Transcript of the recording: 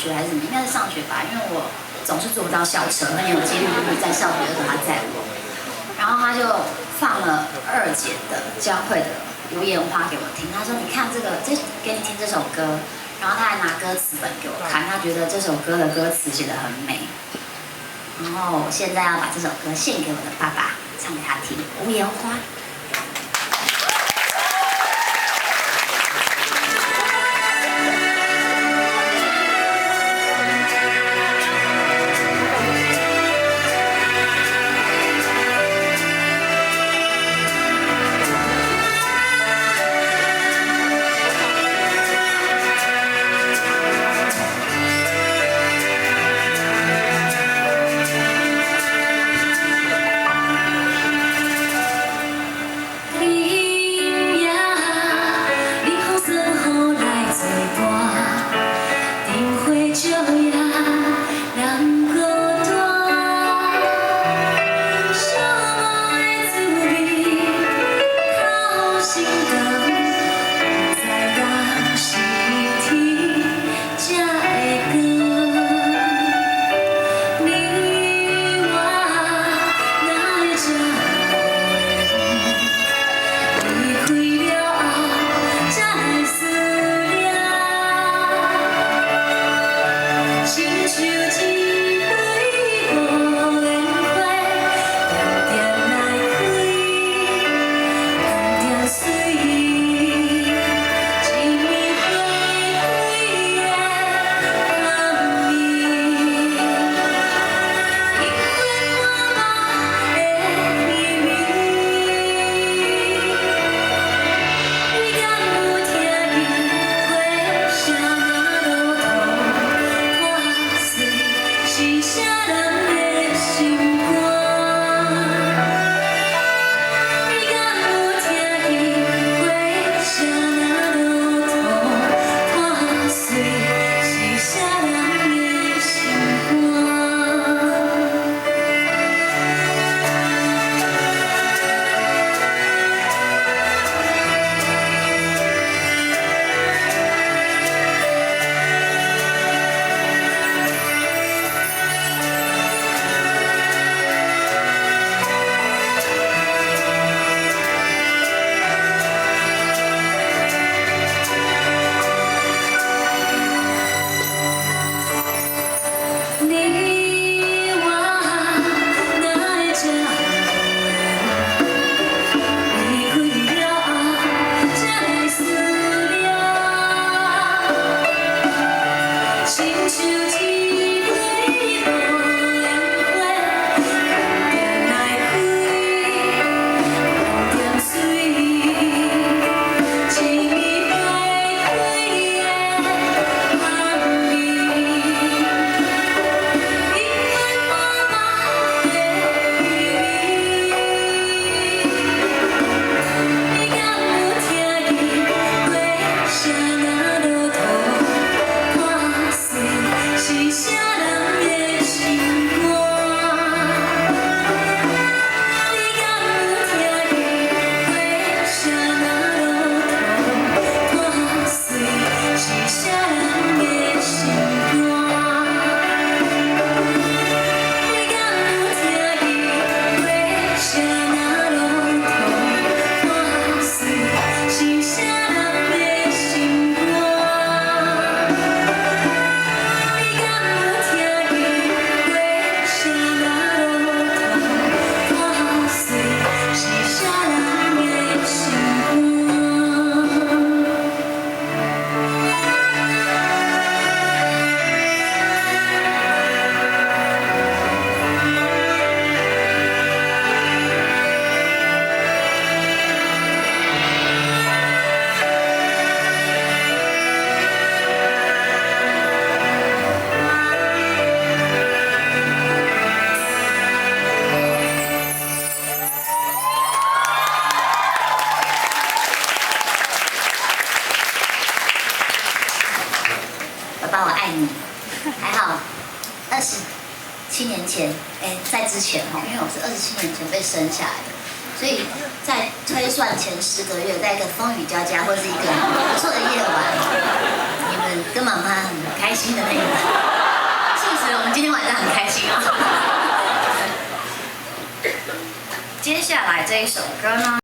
学还是什么，应该是上学吧，因为我总是坐不到校车，很有几率就是在校学的时候他载我。然后他就放了2姐的教会的《无言花》给我听，他说：“你看这个，给你听这首歌。”然后他还拿歌词本给我看，他觉得这首歌的歌词写得很美。然后我现在要把这首歌献给我的爸爸，唱给他听，《无言花》。爸爸，我爱你。还好，27年前，在之前哈，因为我是27年前被生下来的，所以在推算前10个月，在一个风雨交加或是一个不错的夜晚，你们跟妈妈很开心。心的那个。是不是？我们今天晚上很开心啊。接下来这一首歌呢？